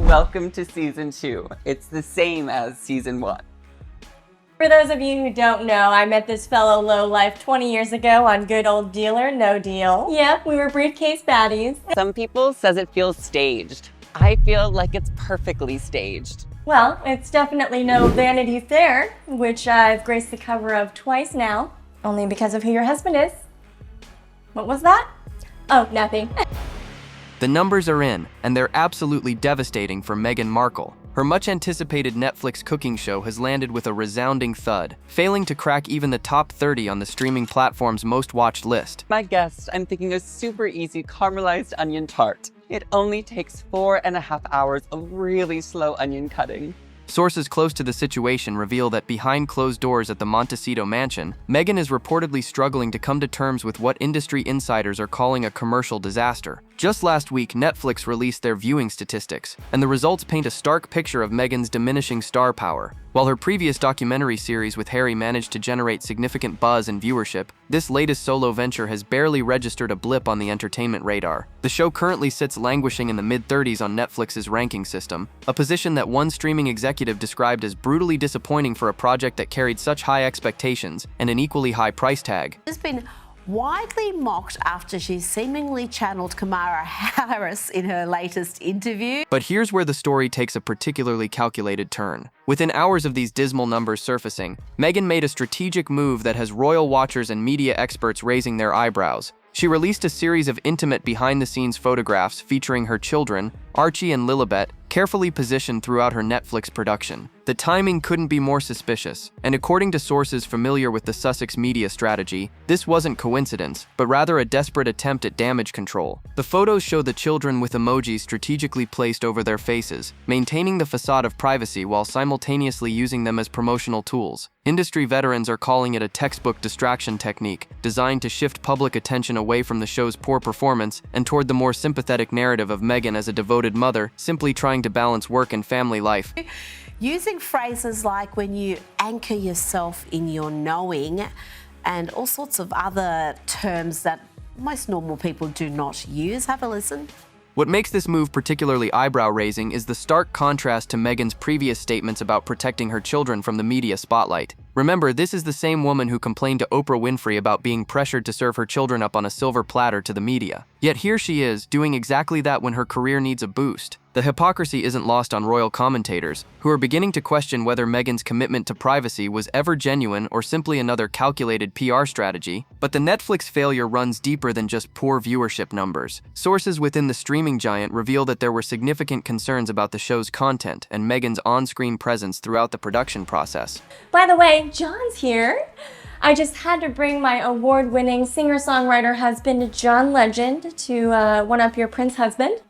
Welcome to season 2. It's the same as season 1. For those of you who don't know, I met this fellow lowlife 20 years ago on Good Old Deal or No Deal. Yep, we were briefcase baddies. Some people says it feels staged. I feel like it's perfectly staged. Well, it's definitely no Vanity Fair, which I've graced the cover of twice now, only because of who your husband is. What was that? Oh, nothing. The numbers are in, and they're absolutely devastating for Meghan Markle. Her much-anticipated Netflix cooking show has landed with a resounding thud, failing to crack even the top 30 on the streaming platform's most-watched list. My guest, I'm thinking a super easy caramelized onion tart. It only takes 4.5 hours of really slow onion cutting. Sources close to the situation reveal that behind closed doors at the Montecito mansion, Meghan is reportedly struggling to come to terms with what industry insiders are calling a commercial disaster. Just last week, Netflix released their viewing statistics, and the results paint a stark picture of Meghan's diminishing star power. While her previous documentary series with Harry managed to generate significant buzz and viewership, this latest solo venture has barely registered a blip on the entertainment radar. The show currently sits languishing in the mid-30s on Netflix's ranking system, a position that one streaming executive described as brutally disappointing for a project that carried such high expectations and an equally high price tag. Has been widely mocked after she seemingly channeled Kamala Harris in her latest interview. But here's where the story takes a particularly calculated turn. Within hours of these dismal numbers surfacing, Meghan made a strategic move that has royal watchers and media experts raising their eyebrows. She released a series of intimate behind-the-scenes photographs featuring her children, Archie and Lilibet, carefully positioned throughout her Netflix production. The timing couldn't be more suspicious, and according to sources familiar with the Sussex media strategy, this wasn't coincidence, but rather a desperate attempt at damage control. The photos show the children with emojis strategically placed over their faces, maintaining the facade of privacy while simultaneously using them as promotional tools. Industry veterans are calling it a textbook distraction technique, designed to shift public attention away from the show's poor performance and toward the more sympathetic narrative of Meghan as a devoted mother, simply trying to balance work and family life. Using phrases like when you anchor yourself in your knowing and all sorts of other terms that most normal people do not use. Have a listen. What makes this move particularly eyebrow-raising is the stark contrast to Meghan's previous statements about protecting her children from the media spotlight. Remember, this is the same woman who complained to Oprah Winfrey about being pressured to serve her children up on a silver platter to the media. Yet here she is, doing exactly that when her career needs a boost. The hypocrisy isn't lost on royal commentators, who are beginning to question whether Meghan's commitment to privacy was ever genuine or simply another calculated PR strategy. But the Netflix failure runs deeper than just poor viewership numbers. Sources within the streaming giant reveal that there were significant concerns about the show's content and Meghan's on-screen presence throughout the production process. By the way, John's here. I just had to bring my award-winning singer-songwriter husband, John Legend, to one-up your Prince husband.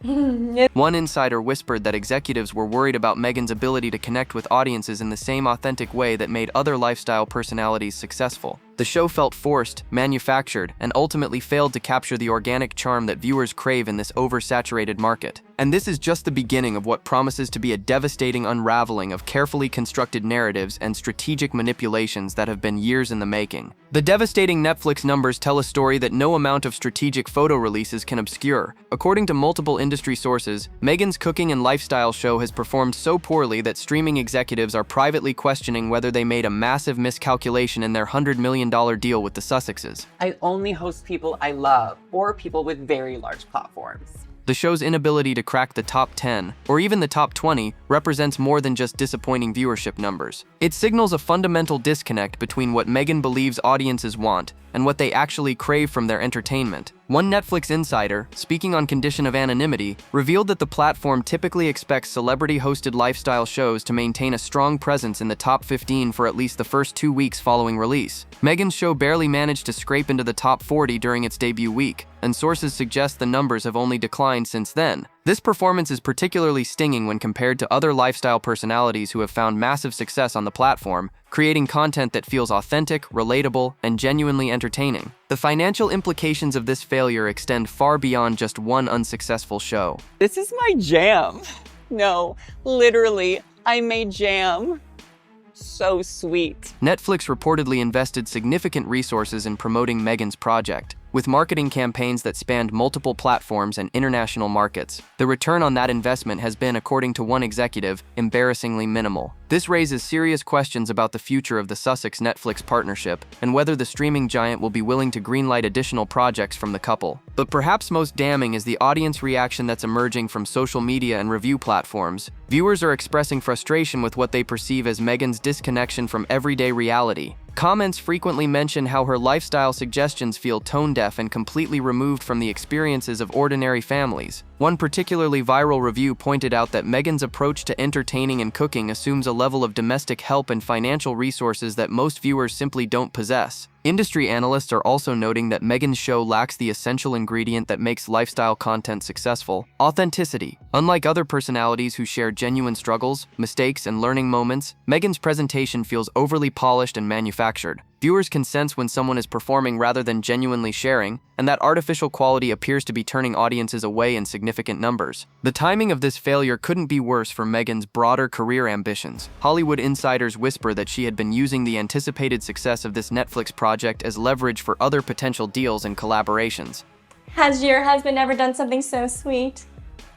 One insider whispered that executives were worried about Meghan's ability to connect with audiences in the same authentic way that made other lifestyle personalities successful. The show felt forced, manufactured, and ultimately failed to capture the organic charm that viewers crave in this oversaturated market. And this is just the beginning of what promises to be a devastating unraveling of carefully constructed narratives and strategic manipulations that have been years in the making. The devastating Netflix numbers tell a story that no amount of strategic photo releases can obscure. According to multiple industry sources, Meghan's cooking and lifestyle show has performed so poorly that streaming executives are privately questioning whether they made a massive miscalculation in their $100 million deal with the Sussexes. I only host people I love or people with very large platforms. The show's inability to crack the top 10, or even the top 20, represents more than just disappointing viewership numbers. It signals a fundamental disconnect between what Meghan believes audiences want and what they actually crave from their entertainment. One Netflix insider, speaking on condition of anonymity, revealed that the platform typically expects celebrity-hosted lifestyle shows to maintain a strong presence in the top 15 for at least the first 2 weeks following release. Meghan's show barely managed to scrape into the top 40 during its debut week, and sources suggest the numbers have only declined since then. This performance is particularly stinging when compared to other lifestyle personalities who have found massive success on the platform, creating content that feels authentic, relatable, and genuinely entertaining. The financial implications of this failure extend far beyond just one unsuccessful show. This is my jam. No, literally, I made jam. So sweet. Netflix reportedly invested significant resources in promoting Meghan's project, with marketing campaigns that spanned multiple platforms and international markets. The return on that investment has been, according to one executive, embarrassingly minimal. This raises serious questions about the future of the Sussex-Netflix partnership and whether the streaming giant will be willing to greenlight additional projects from the couple. But perhaps most damning is the audience reaction that's emerging from social media and review platforms. Viewers are expressing frustration with what they perceive as Meghan's disconnection from everyday reality. Comments frequently mention how her lifestyle suggestions feel tone-deaf and completely removed from the experiences of ordinary families. One particularly viral review pointed out that Meghan's approach to entertaining and cooking assumes a level of domestic help and financial resources that most viewers simply don't possess. Industry analysts are also noting that Meghan's show lacks the essential ingredient that makes lifestyle content successful: authenticity. Unlike other personalities who share genuine struggles, mistakes, and learning moments, Meghan's presentation feels overly polished and manufactured. Viewers can sense when someone is performing rather than genuinely sharing, and that artificial quality appears to be turning audiences away in significant numbers. The timing of this failure couldn't be worse for Meghan's broader career ambitions. Hollywood insiders whisper that she had been using the anticipated success of this Netflix project as leverage for other potential deals and collaborations. Has your husband ever done something so sweet?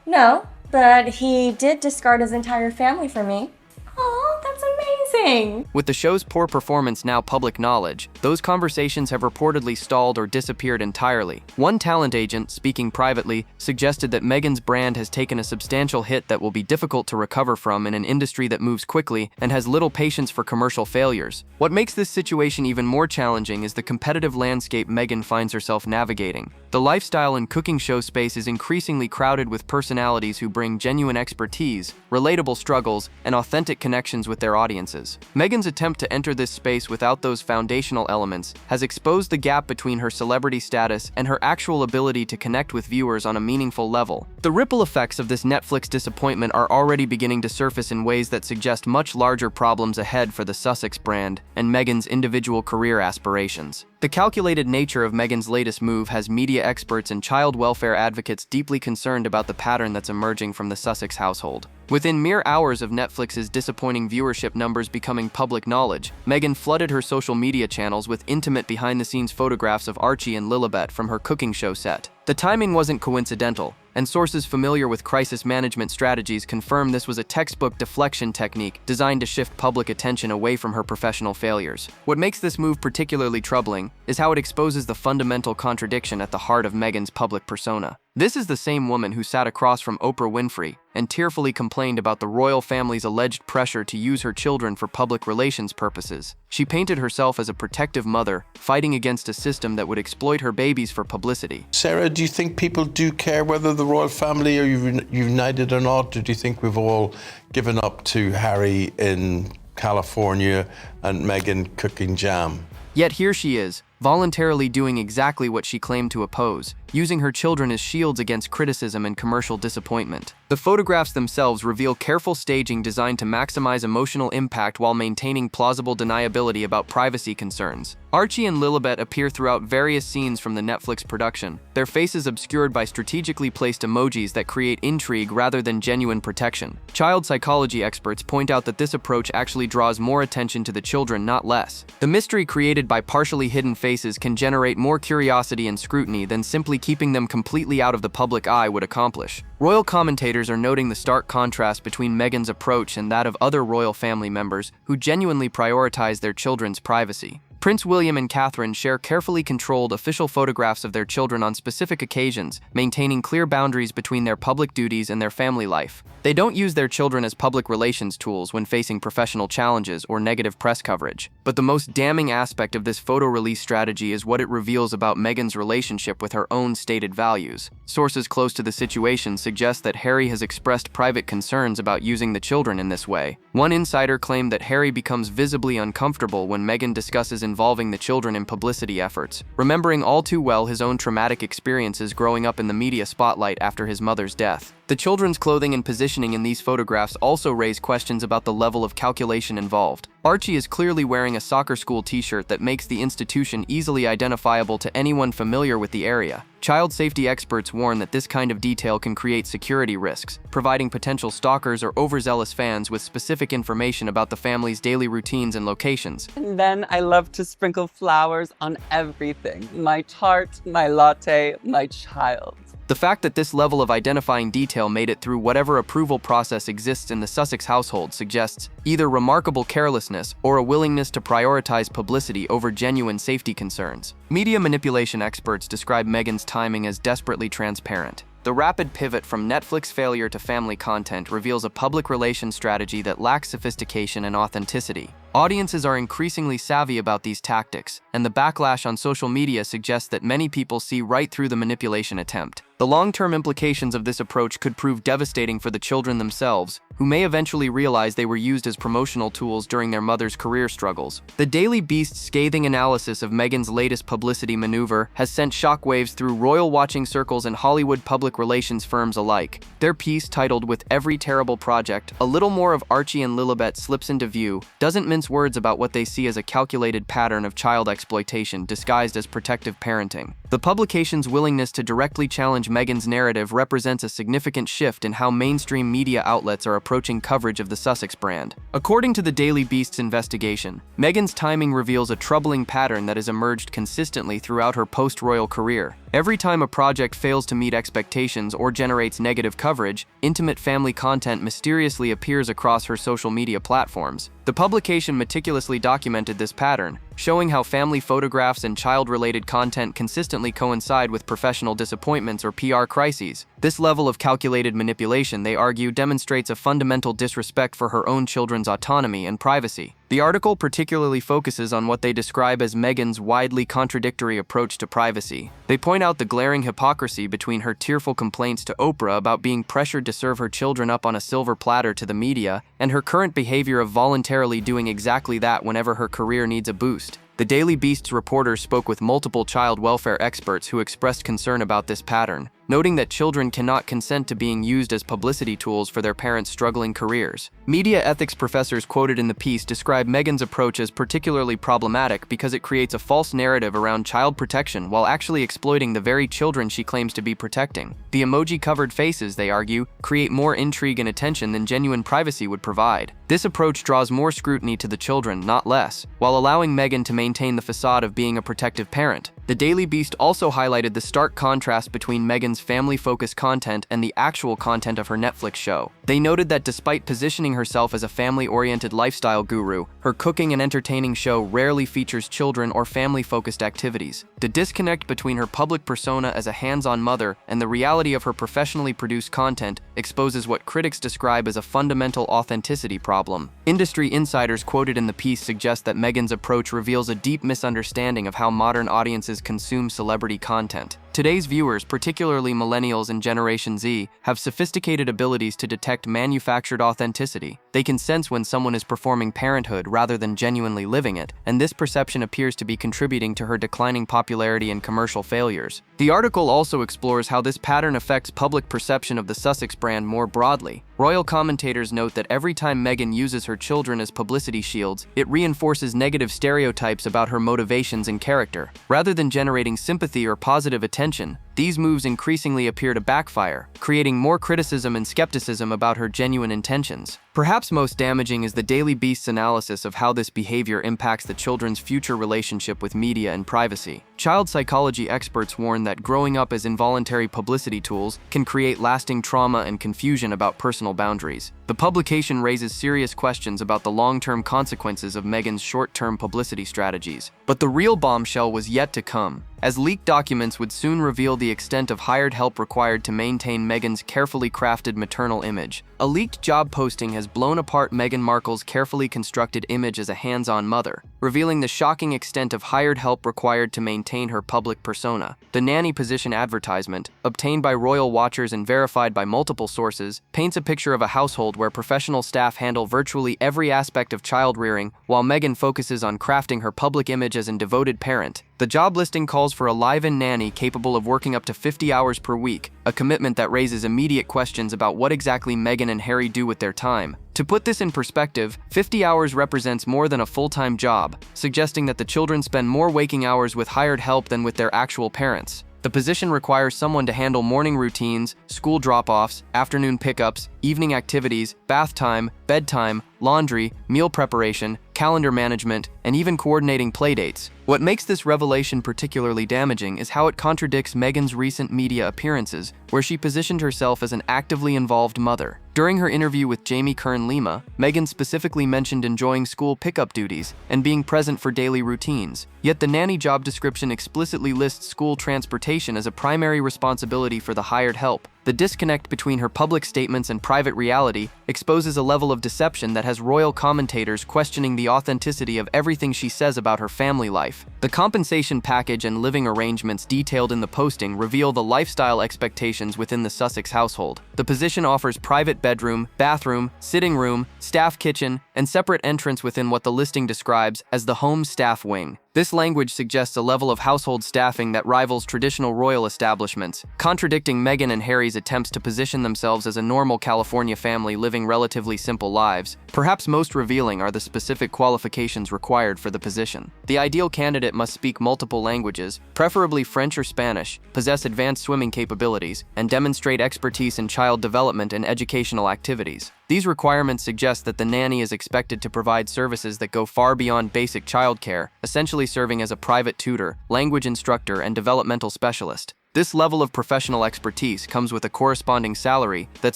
No, but he did discard his entire family for me. Oh, that's amazing! With the show's poor performance now public knowledge, those conversations have reportedly stalled or disappeared entirely. One talent agent, speaking privately, suggested that Meghan's brand has taken a substantial hit that will be difficult to recover from in an industry that moves quickly and has little patience for commercial failures. What makes this situation even more challenging is the competitive landscape Meghan finds herself navigating. The lifestyle and cooking show space is increasingly crowded with personalities who bring genuine expertise, relatable struggles, and authentic connections with their audiences. Meghan's attempt to enter this space without those foundational elements has exposed the gap between her celebrity status and her actual ability to connect with viewers on a meaningful level. The ripple effects of this Netflix disappointment are already beginning to surface in ways that suggest much larger problems ahead for the Sussex brand and Meghan's individual career aspirations. The calculated nature of Meghan's latest move has media experts and child welfare advocates deeply concerned about the pattern that's emerging from the Sussex household. Within mere hours of Netflix's disappointing viewership numbers becoming public knowledge, Meghan flooded her social media channels with intimate behind-the-scenes photographs of Archie and Lilibet from her cooking show set. The timing wasn't coincidental, and sources familiar with crisis management strategies confirm this was a textbook deflection technique designed to shift public attention away from her professional failures. What makes this move particularly troubling is how it exposes the fundamental contradiction at the heart of Meghan's public persona. This is the same woman who sat across from Oprah Winfrey and tearfully complained about the royal family's alleged pressure to use her children for public relations purposes. She painted herself as a protective mother, fighting against a system that would exploit her babies for publicity. Sarah, do you think people do care whether the royal family are united or not? Or do you think we've all given up to Harry in California and Meghan cooking jam? Yet here she is, voluntarily doing exactly what she claimed to oppose, using her children as shields against criticism and commercial disappointment. The photographs themselves reveal careful staging designed to maximize emotional impact while maintaining plausible deniability about privacy concerns. Archie and Lilibet appear throughout various scenes from the Netflix production, their faces obscured by strategically placed emojis that create intrigue rather than genuine protection. Child psychology experts point out that this approach actually draws more attention to the children, not less. The mystery created by partially hidden faces can generate more curiosity and scrutiny than simply keeping them completely out of the public eye would accomplish. Royal commentators are noting the stark contrast between Meghan's approach and that of other royal family members who genuinely prioritize their children's privacy. Prince William and Catherine share carefully controlled official photographs of their children on specific occasions, maintaining clear boundaries between their public duties and their family life. They don't use their children as public relations tools when facing professional challenges or negative press coverage. But the most damning aspect of this photo release strategy is what it reveals about Meghan's relationship with her own stated values. Sources close to the situation suggest that Harry has expressed private concerns about using the children in this way. One insider claimed that Harry becomes visibly uncomfortable when Meghan discusses involving the children in publicity efforts, remembering all too well his own traumatic experiences growing up in the media spotlight after his mother's death. The children's clothing and positioning in these photographs also raise questions about the level of calculation involved. Archie is clearly wearing a soccer school t-shirt that makes the institution easily identifiable to anyone familiar with the area. Child safety experts warn that this kind of detail can create security risks, providing potential stalkers or overzealous fans with specific information about the family's daily routines and locations. And then I love to sprinkle flowers on everything. My tart, my latte, my child. The fact that this level of identifying detail made it through whatever approval process exists in the Sussex household suggests either remarkable carelessness or a willingness to prioritize publicity over genuine safety concerns. Media manipulation experts describe Meghan's timing as desperately transparent. The rapid pivot from Netflix failure to family content reveals a public relations strategy that lacks sophistication and authenticity. Audiences are increasingly savvy about these tactics, and the backlash on social media suggests that many people see right through the manipulation attempt. The long-term implications of this approach could prove devastating for the children themselves, who may eventually realize they were used as promotional tools during their mother's career struggles. The Daily Beast's scathing analysis of Meghan's latest publicity maneuver has sent shockwaves through royal watching circles and Hollywood public relations firms alike. Their piece, titled "With Every Terrible Project, a Little More of Archie and Lilibet Slips into View," doesn't mince words about what they see as a calculated pattern of child exploitation disguised as protective parenting. The publication's willingness to directly challenge Meghan's narrative represents a significant shift in how mainstream media outlets are approaching coverage of the Sussex brand. According to the Daily Beast's investigation, Meghan's timing reveals a troubling pattern that has emerged consistently throughout her post-royal career. Every time a project fails to meet expectations or generates negative coverage, intimate family content mysteriously appears across her social media platforms. The publication meticulously documented this pattern, showing how family photographs and child-related content consistently coincide with professional disappointments or PR crises. This level of calculated manipulation, they argue, demonstrates a fundamental disrespect for her own children's autonomy and privacy. The article particularly focuses on what they describe as Meghan's widely contradictory approach to privacy. They point out the glaring hypocrisy between her tearful complaints to Oprah about being pressured to serve her children up on a silver platter to the media, and her current behavior of voluntarily doing exactly that whenever her career needs a boost. The Daily Beast's reporters spoke with multiple child welfare experts who expressed concern about this pattern, noting that children cannot consent to being used as publicity tools for their parents' struggling careers. Media ethics professors quoted in the piece describe Meghan's approach as particularly problematic because it creates a false narrative around child protection while actually exploiting the very children she claims to be protecting. The emoji-covered faces, they argue, create more intrigue and attention than genuine privacy would provide. This approach draws more scrutiny to the children, not less, while allowing Meghan to maintain the facade of being a protective parent. The Daily Beast also highlighted the stark contrast between Meghan's family-focused content and the actual content of her Netflix show. They noted that despite positioning herself as a family-oriented lifestyle guru, her cooking and entertaining show rarely features children or family-focused activities. The disconnect between her public persona as a hands-on mother and the reality of her professionally produced content exposes what critics describe as a fundamental authenticity problem. Industry insiders quoted in the piece suggest that Meghan's approach reveals a deep misunderstanding of how modern audiences consume celebrity content. Today's viewers, particularly millennials and Generation Z, have sophisticated abilities to detect manufactured authenticity. They can sense when someone is performing parenthood rather than genuinely living it, and this perception appears to be contributing to her declining popularity and commercial failures. The article also explores how this pattern affects public perception of the Sussex brand more broadly. Royal commentators note that every time Meghan uses her children as publicity shields, it reinforces negative stereotypes about her motivations and character. Rather than generating sympathy or positive attention, these moves increasingly appear to backfire, creating more criticism and skepticism about her genuine intentions. Perhaps most damaging is the Daily Beast's analysis of how this behavior impacts the children's future relationship with media and privacy. Child psychology experts warn that growing up as involuntary publicity tools can create lasting trauma and confusion about personal boundaries. The publication raises serious questions about the long-term consequences of Meghan's short-term publicity strategies. But the real bombshell was yet to come, as leaked documents would soon reveal the extent of hired help required to maintain Meghan's carefully crafted maternal image. A leaked job posting has blown apart Meghan Markle's carefully constructed image as a hands-on mother, revealing the shocking extent of hired help required to maintain her public persona. The nanny position advertisement, obtained by royal watchers and verified by multiple sources, paints a picture of a household where professional staff handle virtually every aspect of child rearing, while Meghan focuses on crafting her public image as a devoted parent. The job listing calls for a live-in nanny capable of working up to 50 hours per week, a commitment that raises immediate questions about what exactly Meghan and Harry do with their time. To put this in perspective, 50 hours represents more than a full-time job, suggesting that the children spend more waking hours with hired help than with their actual parents. The position requires someone to handle morning routines, school drop-offs, afternoon pickups, evening activities, bath time, bedtime, laundry, meal preparation, calendar management, and even coordinating playdates. What makes this revelation particularly damaging is how it contradicts Meghan's recent media appearances, where she positioned herself as an actively involved mother. During her interview with Jamie Kern-Lima, Meghan specifically mentioned enjoying school pickup duties and being present for daily routines. Yet the nanny job description explicitly lists school transportation as a primary responsibility for the hired help. The disconnect between her public statements and private reality exposes a level of deception that has royal commentators questioning the authenticity of everything she says about her family life. The compensation package and living arrangements detailed in the posting reveal the lifestyle expectations within the Sussex household. The position offers private bedroom, bathroom, sitting room, staff kitchen, and separate entrance within what the listing describes as the home staff wing. This language suggests a level of household staffing that rivals traditional royal establishments, contradicting Meghan and Harry's attempts to position themselves as a normal California family living relatively simple lives. Perhaps most revealing are the specific qualifications required for the position. The ideal candidate must speak multiple languages, preferably French or Spanish, possess advanced swimming capabilities, and demonstrate expertise in child development and educational activities. These requirements suggest that the nanny is expected to provide services that go far beyond basic childcare, essentially serving as a private tutor, language instructor, and developmental specialist. This level of professional expertise comes with a corresponding salary that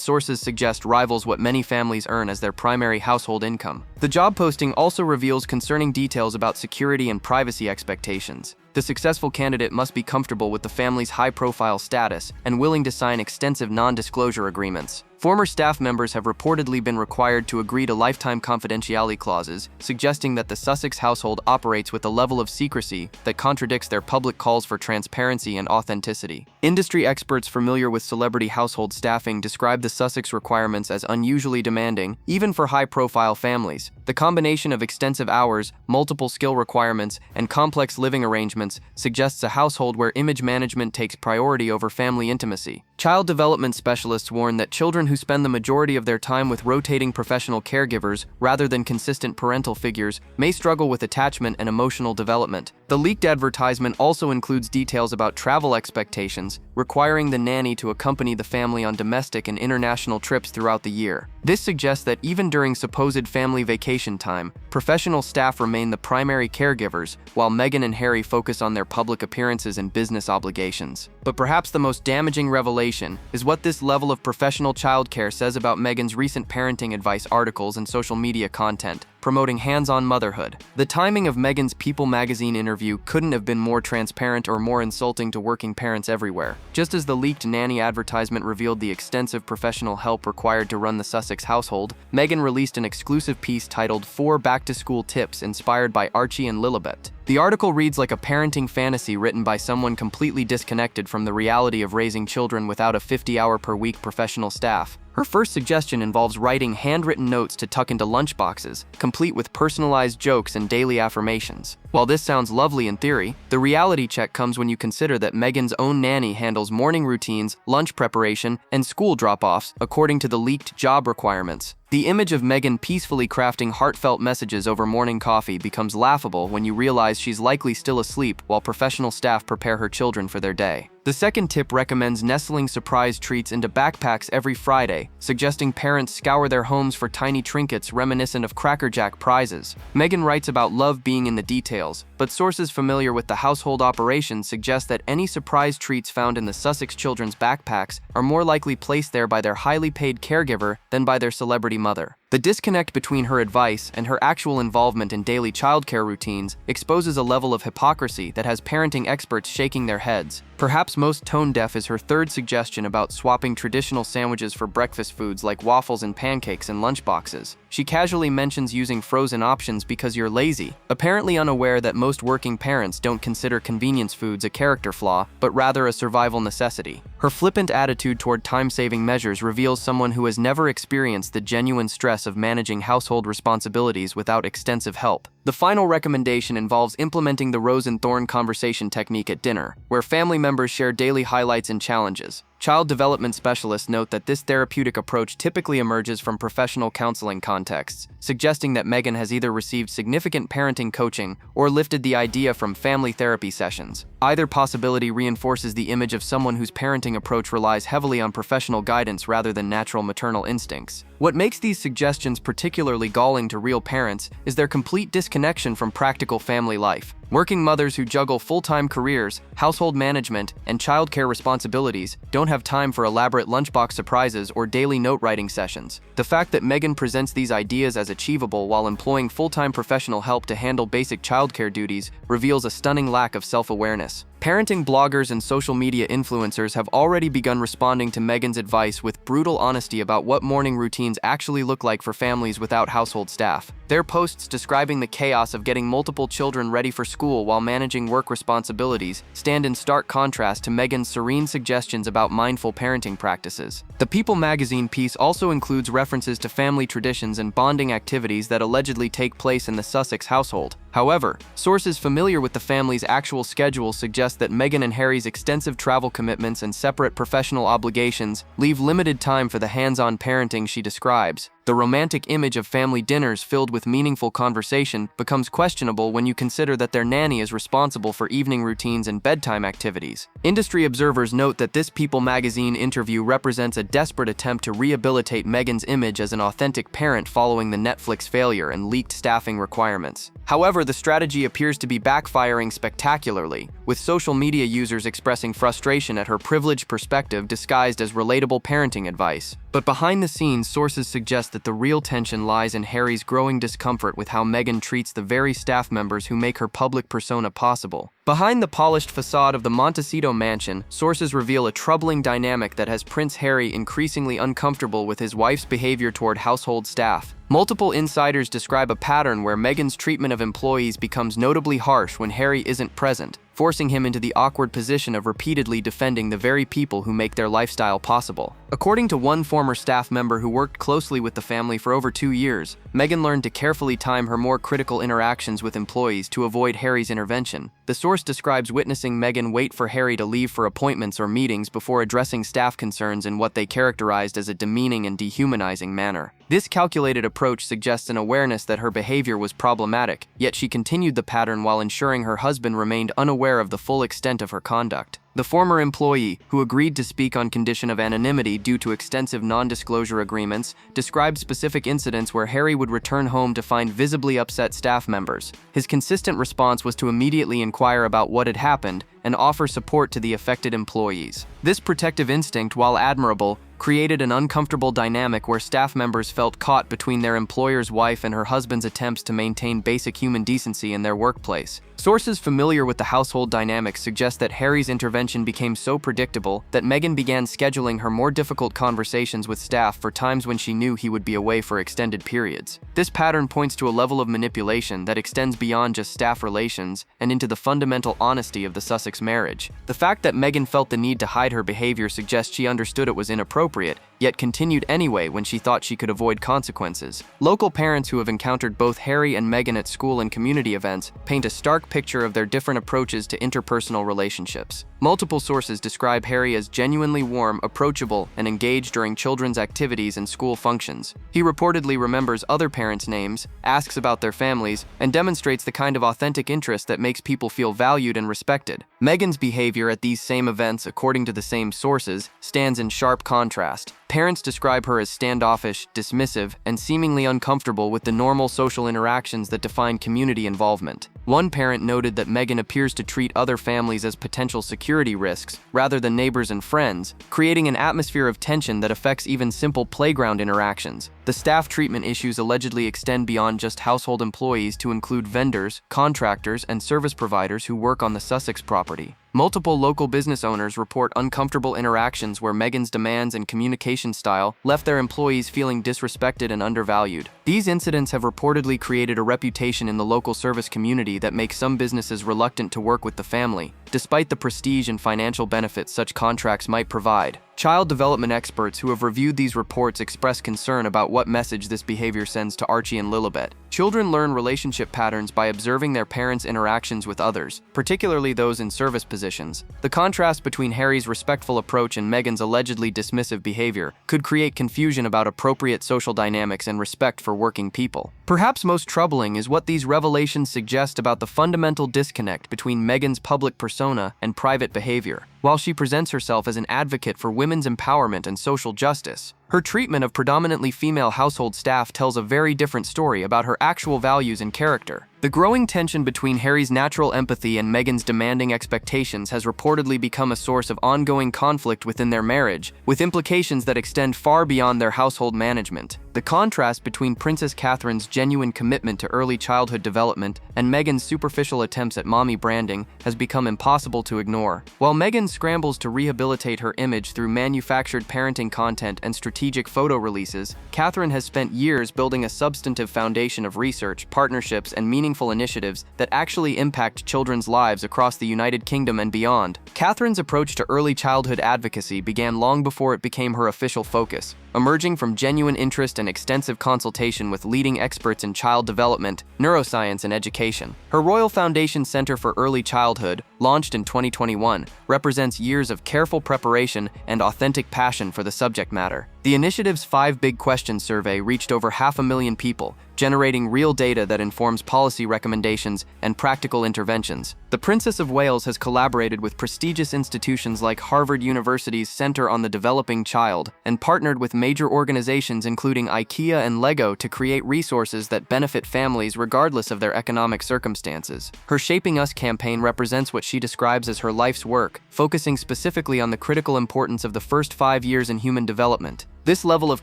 sources suggest rivals what many families earn as their primary household income. The job posting also reveals concerning details about security and privacy expectations. The successful candidate must be comfortable with the family's high-profile status and willing to sign extensive non-disclosure agreements. Former staff members have reportedly been required to agree to lifetime confidentiality clauses, suggesting that the Sussex household operates with a level of secrecy that contradicts their public calls for transparency and authenticity. Industry experts familiar with celebrity household staffing describe the Sussex requirements as unusually demanding, even for high-profile families. The combination of extensive hours, multiple skill requirements, and complex living arrangements suggests a household where image management takes priority over family intimacy. Child development specialists warn that children who spend the majority of their time with rotating professional caregivers rather than consistent parental figures may struggle with attachment and emotional development. The leaked advertisement also includes details about travel expectations, requiring the nanny to accompany the family on domestic and international trips throughout the year. This suggests that even during supposed family vacation time, professional staff remain the primary caregivers, while Meghan and Harry focus on their public appearances and business obligations. But perhaps the most damaging revelation is what this level of professional childcare says about Meghan's recent parenting advice articles and social media content, promoting hands-on motherhood. The timing of Meghan's People magazine interview couldn't have been more transparent or more insulting to working parents everywhere. Just as the leaked nanny advertisement revealed the extensive professional help required to run the Sussex household, Meghan released an exclusive piece titled 4 Back-to-School Tips inspired by Archie and Lilibet. The article reads like a parenting fantasy written by someone completely disconnected from the reality of raising children without a 50-hour-per-week professional staff. Her first suggestion involves writing handwritten notes to tuck into lunchboxes, complete with personalized jokes and daily affirmations. While this sounds lovely in theory, the reality check comes when you consider that Meghan's own nanny handles morning routines, lunch preparation, and school drop-offs according to the leaked job requirements. The image of Meghan peacefully crafting heartfelt messages over morning coffee becomes laughable when you realize she's likely still asleep while professional staff prepare her children for their day. The second tip recommends nestling surprise treats into backpacks every Friday, suggesting parents scour their homes for tiny trinkets reminiscent of Cracker Jack prizes. Meghan writes about love being in the details, but sources familiar with the household operations suggest that any surprise treats found in the Sussex children's backpacks are more likely placed there by their highly paid caregiver than by their celebrity supporty mother. The disconnect between her advice and her actual involvement in daily childcare routines exposes a level of hypocrisy that has parenting experts shaking their heads. Perhaps most tone-deaf is her third suggestion about swapping traditional sandwiches for breakfast foods like waffles and pancakes in lunchboxes. She casually mentions using frozen options because you're lazy, apparently unaware that most working parents don't consider convenience foods a character flaw, but rather a survival necessity. Her flippant attitude toward time-saving measures reveals someone who has never experienced the genuine stress of managing household responsibilities without extensive help. The final recommendation involves implementing the rose and thorn conversation technique at dinner, where family members share daily highlights and challenges. Child development specialists note that this therapeutic approach typically emerges from professional counseling contexts, suggesting that Meghan has either received significant parenting coaching or lifted the idea from family therapy sessions. Either possibility reinforces the image of someone whose parenting approach relies heavily on professional guidance rather than natural maternal instincts. What makes these suggestions particularly galling to real parents is their complete disconnection from practical family life. Working mothers who juggle full-time careers, household management, and childcare responsibilities don't have time for elaborate lunchbox surprises or daily note-writing sessions. The fact that Meghan presents these ideas as achievable while employing full-time professional help to handle basic childcare duties reveals a stunning lack of self-awareness. Parenting bloggers and social media influencers have already begun responding to Meghan's advice with brutal honesty about what morning routines actually look like for families without household staff. Their posts describing the chaos of getting multiple children ready for school while managing work responsibilities stand in stark contrast to Meghan's serene suggestions about mindful parenting practices. The People magazine piece also includes references to family traditions and bonding activities that allegedly take place in the Sussex household. However, sources familiar with the family's actual schedule suggest that Meghan and Harry's extensive travel commitments and separate professional obligations leave limited time for the hands-on parenting she describes. The romantic image of family dinners filled with meaningful conversation becomes questionable when you consider that their nanny is responsible for evening routines and bedtime activities. Industry observers note that this People magazine interview represents a desperate attempt to rehabilitate Meghan's image as an authentic parent following the Netflix failure and leaked staffing requirements. However, the strategy appears to be backfiring spectacularly, with social media users expressing frustration at her privileged perspective disguised as relatable parenting advice. But behind the scenes, sources suggest that the real tension lies in Harry's growing discomfort with how Meghan treats the very staff members who make her public persona possible. Behind the polished facade of the Montecito mansion, sources reveal a troubling dynamic that has Prince Harry increasingly uncomfortable with his wife's behavior toward household staff. Multiple insiders describe a pattern where Meghan's treatment of employees becomes notably harsh when Harry isn't present, forcing him into the awkward position of repeatedly defending the very people who make their lifestyle possible. According to one former staff member who worked closely with the family for over 2 years, Meghan learned to carefully time her more critical interactions with employees to avoid Harry's intervention. The source describes witnessing Meghan wait for Harry to leave for appointments or meetings before addressing staff concerns in what they characterized as a demeaning and dehumanizing manner. This calculated approach suggests an awareness that her behavior was problematic, yet she continued the pattern while ensuring her husband remained unaware of the full extent of her conduct. The former employee, who agreed to speak on condition of anonymity due to extensive non-disclosure agreements, described specific incidents where Harry would return home to find visibly upset staff members. His consistent response was to immediately inquire about what had happened and offer support to the affected employees. This protective instinct, while admirable, created an uncomfortable dynamic where staff members felt caught between their employer's wife and her husband's attempts to maintain basic human decency in their workplace. Sources familiar with the household dynamics suggest that Harry's intervention became so predictable that Meghan began scheduling her more difficult conversations with staff for times when she knew he would be away for extended periods. This pattern points to a level of manipulation that extends beyond just staff relations and into the fundamental honesty of the Sussex marriage. The fact that Meghan felt the need to hide her behavior suggests she understood it was inappropriate, yet continued anyway when she thought she could avoid consequences. Local parents who have encountered both Harry and Meghan at school and community events paint a stark picture of their different approaches to interpersonal relationships. Multiple sources describe Harry as genuinely warm, approachable, and engaged during children's activities and school functions. He reportedly remembers other parents' names, asks about their families, and demonstrates the kind of authentic interest that makes people feel valued and respected. Meghan's behavior at these same events, according to the same sources, stands in sharp contrast. Parents describe her as standoffish, dismissive, and seemingly uncomfortable with the normal social interactions that define community involvement. One parent noted that Meghan appears to treat other families as potential security risks, rather than neighbors and friends, creating an atmosphere of tension that affects even simple playground interactions. The staff treatment issues allegedly extend beyond just household employees to include vendors, contractors, and service providers who work on the Sussex property. Multiple local business owners report uncomfortable interactions where Meghan's demands and communication style left their employees feeling disrespected and undervalued. These incidents have reportedly created a reputation in the local service community that makes some businesses reluctant to work with the family, despite the prestige and financial benefits such contracts might provide. Child development experts who have reviewed these reports express concern about what message this behavior sends to Archie and Lilibet. Children learn relationship patterns by observing their parents' interactions with others, particularly those in service positions. The contrast between Harry's respectful approach and Meghan's allegedly dismissive behavior could create confusion about appropriate social dynamics and respect for working people. Perhaps most troubling is what these revelations suggest about the fundamental disconnect between Meghan's public persona and private behavior. While she presents herself as an advocate for women's empowerment and social justice, her treatment of predominantly female household staff tells a very different story about her actual values and character. The growing tension between Harry's natural empathy and Meghan's demanding expectations has reportedly become a source of ongoing conflict within their marriage, with implications that extend far beyond their household management. The contrast between Princess Catherine's genuine commitment to early childhood development and Meghan's superficial attempts at mommy branding has become impossible to ignore. While Meghan scrambles to rehabilitate her image through manufactured parenting content and strategic photo releases, Catherine has spent years building a substantive foundation of research, partnerships, and meaningful initiatives that actually impact children's lives across the United Kingdom and beyond. Catherine's approach to early childhood advocacy began long before it became her official focus, emerging from genuine interest and extensive consultation with leading experts in child development, neuroscience, and education. Her Royal Foundation Center for Early Childhood, launched in 2021, represents years of careful preparation and authentic passion for the subject matter. The initiative's 5 Big Questions survey reached over 500,000 people, generating real data that informs policy recommendations and practical interventions. The Princess of Wales has collaborated with prestigious institutions like Harvard University's Center on the Developing Child and partnered with major organizations including IKEA and Lego to create resources that benefit families regardless of their economic circumstances. Her Shaping Us campaign represents what she describes as her life's work, focusing specifically on the critical importance of the first 5 years in human development. This level of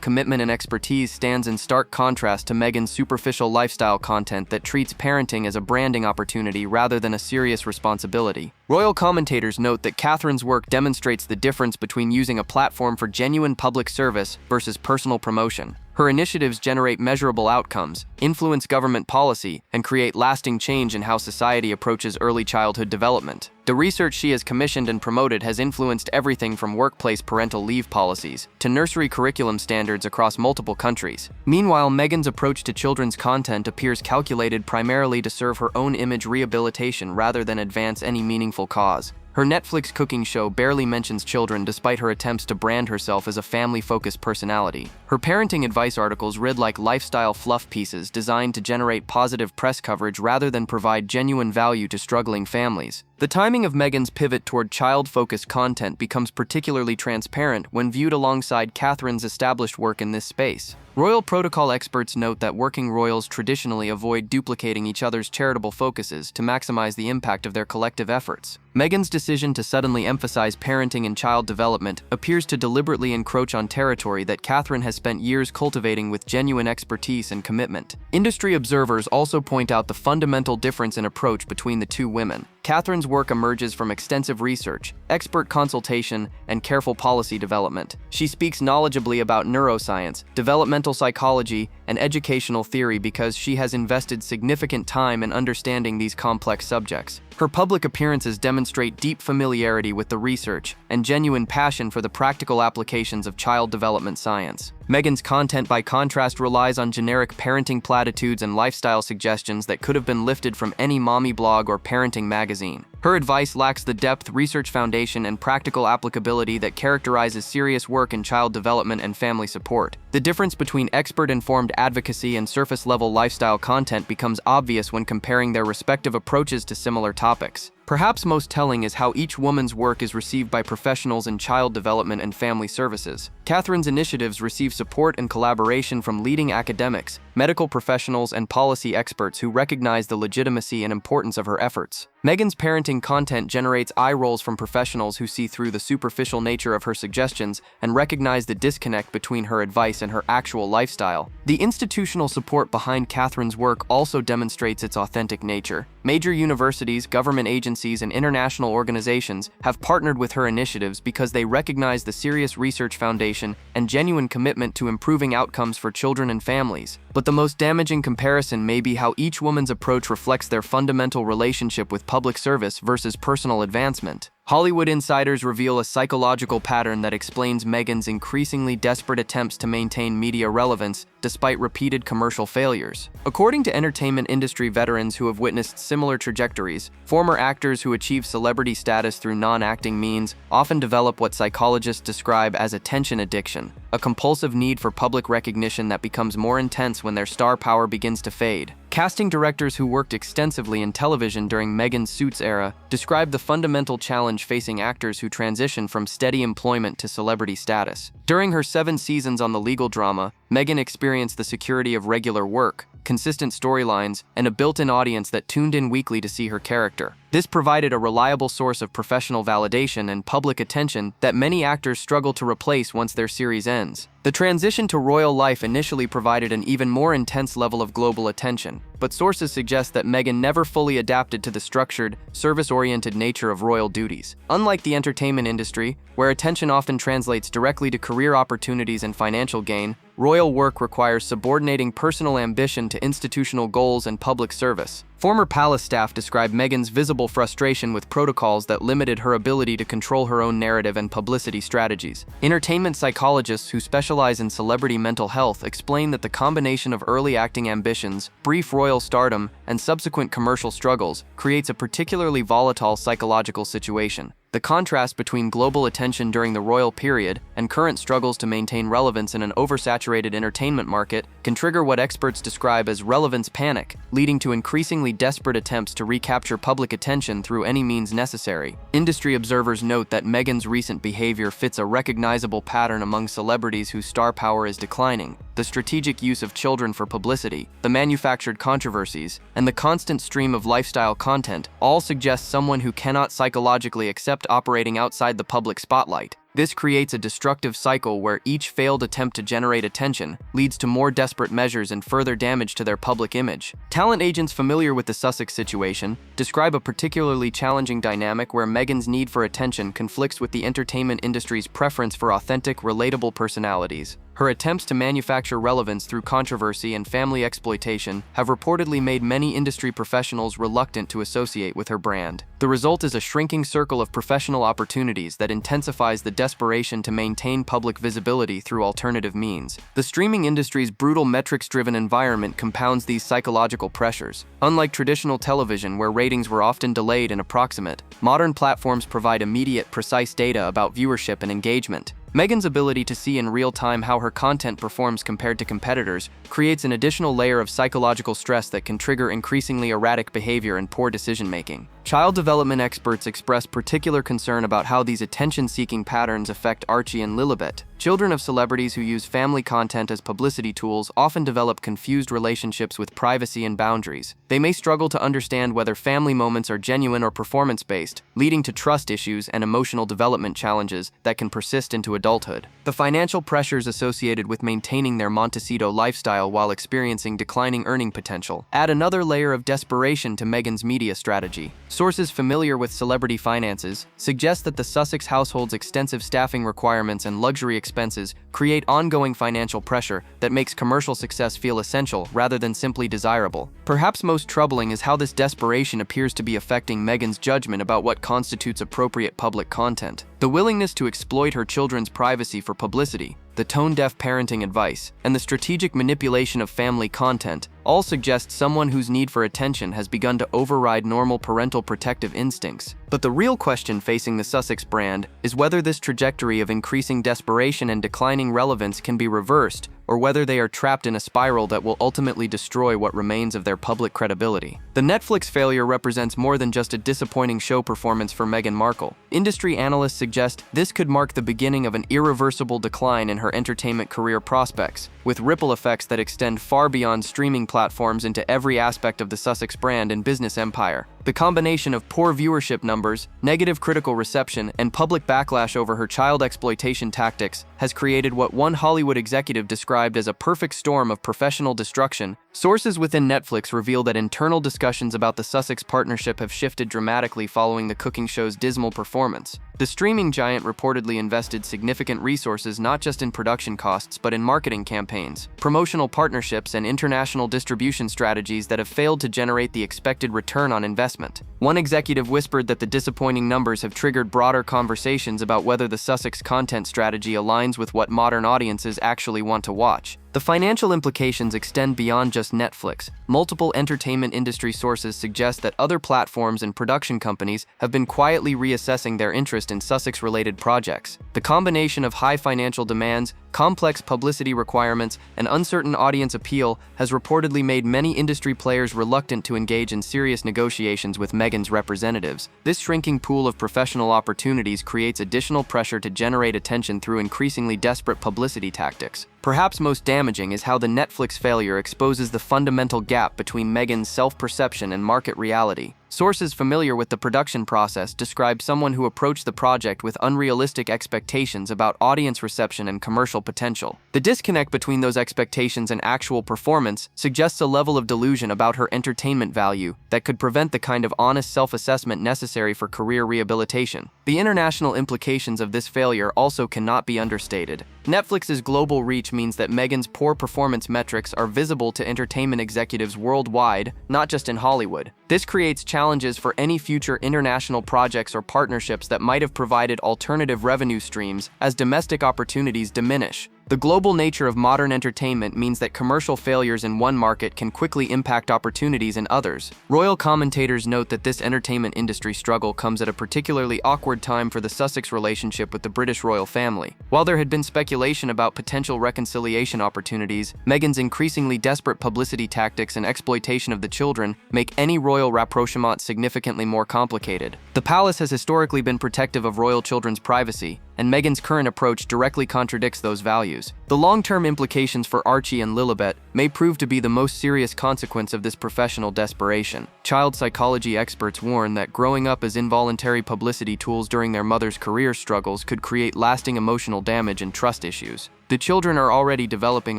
commitment and expertise stands in stark contrast to Meghan's superficial lifestyle content that treats parenting as a branding opportunity rather than a serious responsibility. Royal commentators note that Catherine's work demonstrates the difference between using a platform for genuine public service versus personal promotion. Her initiatives generate measurable outcomes, influence government policy, and create lasting change in how society approaches early childhood development. The research she has commissioned and promoted has influenced everything from workplace parental leave policies to nursery curriculum standards across multiple countries. Meanwhile, Meghan's approach to children's content appears calculated primarily to serve her own image rehabilitation rather than advance any meaningful cause. Her Netflix cooking show barely mentions children despite her attempts to brand herself as a family-focused personality. Her parenting advice articles read like lifestyle fluff pieces designed to generate positive press coverage rather than provide genuine value to struggling families. The timing of Meghan's pivot toward child-focused content becomes particularly transparent when viewed alongside Catherine's established work in this space. Royal protocol experts note that working royals traditionally avoid duplicating each other's charitable focuses to maximize the impact of their collective efforts. Meghan's decision to suddenly emphasize parenting and child development appears to deliberately encroach on territory that Catherine has spent years cultivating with genuine expertise and commitment. Industry observers also point out the fundamental difference in approach between the two women. Catherine's work emerges from extensive research, expert consultation, and careful policy development. She speaks knowledgeably about neuroscience, developmental psychology, and educational theory because she has invested significant time in understanding these complex subjects. Her public appearances demonstrate deep familiarity with the research and genuine passion for the practical applications of child development science. Meghan's content, by contrast, relies on generic parenting platitudes and lifestyle suggestions that could have been lifted from any mommy blog or parenting magazine. Her advice lacks the depth, research foundation, and practical applicability that characterizes serious work in child development and family support. The difference between expert-informed advocacy and surface-level lifestyle content becomes obvious when comparing their respective approaches to similar topics. Perhaps most telling is how each woman's work is received by professionals in child development and family services. Catherine's initiatives receive support and collaboration from leading academics, medical professionals, and policy experts who recognize the legitimacy and importance of her efforts. Meghan's parenting tempting content generates eye rolls from professionals who see through the superficial nature of her suggestions and recognize the disconnect between her advice and her actual lifestyle. The institutional support behind Catherine's work also demonstrates its authentic nature. Major universities, government agencies, and international organizations have partnered with her initiatives because they recognize the serious research foundation and genuine commitment to improving outcomes for children and families. But the most damaging comparison may be how each woman's approach reflects their fundamental relationship with public service versus personal advancement. Hollywood insiders reveal a psychological pattern that explains Meghan's increasingly desperate attempts to maintain media relevance despite repeated commercial failures. According to entertainment industry veterans who have witnessed similar trajectories, former actors who achieve celebrity status through non-acting means often develop what psychologists describe as attention addiction, a compulsive need for public recognition that becomes more intense when their star power begins to fade. Casting directors who worked extensively in television during Meghan's Suits era describe the fundamental challenge facing actors who transition from steady employment to celebrity status. During her 7 seasons on the legal drama, Meghan experienced the security of regular work, consistent storylines, and a built-in audience that tuned in weekly to see her character. This provided a reliable source of professional validation and public attention that many actors struggle to replace once their series ends. The transition to royal life initially provided an even more intense level of global attention, but sources suggest that Meghan never fully adapted to the structured, service-oriented nature of royal duties. Unlike the entertainment industry, where attention often translates directly to career opportunities and financial gain, royal work requires subordinating personal ambition to institutional goals and public service. Former palace staff described Meghan's visible frustration with protocols that limited her ability to control her own narrative and publicity strategies. Entertainment psychologists who specialize in celebrity mental health explain that the combination of early acting ambitions, brief royal stardom, and subsequent commercial struggles creates a particularly volatile psychological situation. The contrast between global attention during the royal period and current struggles to maintain relevance in an oversaturated entertainment market can trigger what experts describe as relevance panic, leading to increasingly desperate attempts to recapture public attention through any means necessary. Industry observers note that Meghan's recent behavior fits a recognizable pattern among celebrities whose star power is declining. The strategic use of children for publicity, the manufactured controversies, and the constant stream of lifestyle content all suggest someone who cannot psychologically accept operating outside the public spotlight. This creates a destructive cycle where each failed attempt to generate attention leads to more desperate measures and further damage to their public image. Talent agents familiar with the Sussex situation describe a particularly challenging dynamic where Meghan's need for attention conflicts with the entertainment industry's preference for authentic, relatable personalities. Her attempts to manufacture relevance through controversy and family exploitation have reportedly made many industry professionals reluctant to associate with her brand. The result is a shrinking circle of professional opportunities that intensifies the desperation to maintain public visibility through alternative means. The streaming industry's brutal metrics-driven environment compounds these psychological pressures. Unlike traditional television, where ratings were often delayed and approximate, modern platforms provide immediate, precise data about viewership and engagement. Meghan's ability to see in real time how her content performs compared to competitors creates an additional layer of psychological stress that can trigger increasingly erratic behavior and poor decision-making. Child development experts express particular concern about how these attention-seeking patterns affect Archie and Lilibet. Children of celebrities who use family content as publicity tools often develop confused relationships with privacy and boundaries. They may struggle to understand whether family moments are genuine or performance-based, leading to trust issues and emotional development challenges that can persist into adulthood. The financial pressures associated with maintaining their Montecito lifestyle while experiencing declining earning potential add another layer of desperation to Meghan's media strategy. Sources familiar with celebrity finances suggest that the Sussex household's extensive staffing requirements and luxury expenses create ongoing financial pressure that makes commercial success feel essential rather than simply desirable. Perhaps most troubling is how this desperation appears to be affecting Meghan's judgment about what constitutes appropriate public content. The willingness to exploit her children's privacy for publicity, the tone-deaf parenting advice, and the strategic manipulation of family content all suggest someone whose need for attention has begun to override normal parental protective instincts. But the real question facing the Sussex brand is whether this trajectory of increasing desperation and declining relevance can be reversed, or whether they are trapped in a spiral that will ultimately destroy what remains of their public credibility. The Netflix failure represents more than just a disappointing show performance for Meghan Markle. Industry analysts suggest this could mark the beginning of an irreversible decline in her entertainment career prospects, with ripple effects that extend far beyond streaming platforms into every aspect of the Sussex brand and business empire. The combination of poor viewership numbers, negative critical reception, and public backlash over her child exploitation tactics has created what one Hollywood executive described as a perfect storm of professional destruction. Sources within Netflix reveal that internal discussions about the Sussex partnership have shifted dramatically following the cooking show's dismal performance. The streaming giant reportedly invested significant resources not just in production costs but in marketing campaigns, promotional partnerships, and international distribution strategies that have failed to generate the expected return on investment. One executive whispered that the disappointing numbers have triggered broader conversations about whether the Sussex content strategy aligns with what modern audiences actually want to watch. The financial implications extend beyond just Netflix. Multiple entertainment industry sources suggest that other platforms and production companies have been quietly reassessing their interest in Sussex-related projects. The combination of high financial demands, complex publicity requirements, and uncertain audience appeal has reportedly made many industry players reluctant to engage in serious negotiations with Meghan's representatives. This shrinking pool of professional opportunities creates additional pressure to generate attention through increasingly desperate publicity tactics. Perhaps most damaging is how the Netflix failure exposes the fundamental gap between Meghan's self-perception and market reality. Sources familiar with the production process describe someone who approached the project with unrealistic expectations about audience reception and commercial potential. The disconnect between those expectations and actual performance suggests a level of delusion about her entertainment value that could prevent the kind of honest self-assessment necessary for career rehabilitation. The international implications of this failure also cannot be understated. Netflix's global reach means that Meghan's poor performance metrics are visible to entertainment executives worldwide, not just in Hollywood. This creates challenges for any future international projects or partnerships that might have provided alternative revenue streams as domestic opportunities diminish. The global nature of modern entertainment means that commercial failures in one market can quickly impact opportunities in others. Royal commentators note that this entertainment industry struggle comes at a particularly awkward time for the Sussex relationship with the British royal family. While there had been speculation about potential reconciliation opportunities, Meghan's increasingly desperate publicity tactics and exploitation of the children make any royal rapprochement significantly more complicated. The palace has historically been protective of royal children's privacy, and Meghan's current approach directly contradicts those values. The long-term implications for Archie and Lilibet may prove to be the most serious consequence of this professional desperation. Child psychology experts warn that growing up as involuntary publicity tools during their mother's career struggles could create lasting emotional damage and trust issues. The children are already developing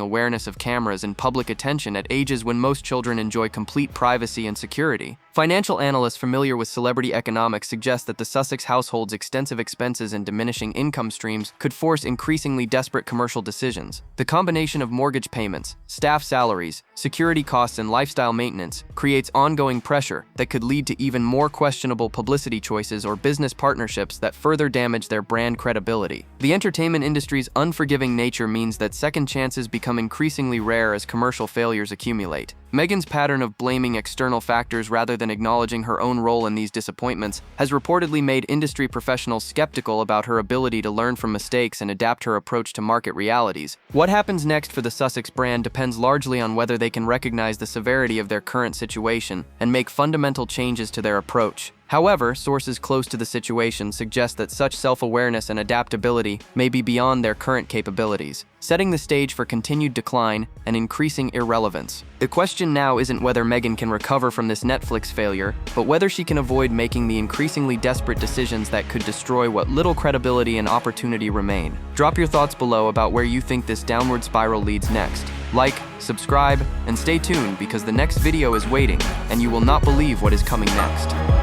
awareness of cameras and public attention at ages when most children enjoy complete privacy and security. Financial analysts familiar with celebrity economics suggest that the Sussex household's extensive expenses and diminishing income streams could force increasingly desperate commercial decisions. The combination of mortgage payments, staff salaries, security costs, and lifestyle maintenance creates ongoing pressure that could lead to even more questionable publicity choices or business partnerships that further damage their brand credibility. The entertainment industry's unforgiving nature means that second chances become increasingly rare as commercial failures accumulate. Meghan's pattern of blaming external factors rather than acknowledging her own role in these disappointments has reportedly made industry professionals skeptical about her ability to learn from mistakes and adapt her approach to market realities. What happens next for the Sussex brand depends largely on whether they can recognize the severity of their current situation and make fundamental changes to their approach. However, sources close to the situation suggest that such self-awareness and adaptability may be beyond their current capabilities, setting the stage for continued decline and increasing irrelevance. The question now isn't whether Meghan can recover from this Netflix failure, but whether she can avoid making the increasingly desperate decisions that could destroy what little credibility and opportunity remain. Drop your thoughts below about where you think this downward spiral leads next. Like, subscribe, and stay tuned because the next video is waiting, and you will not believe what is coming next.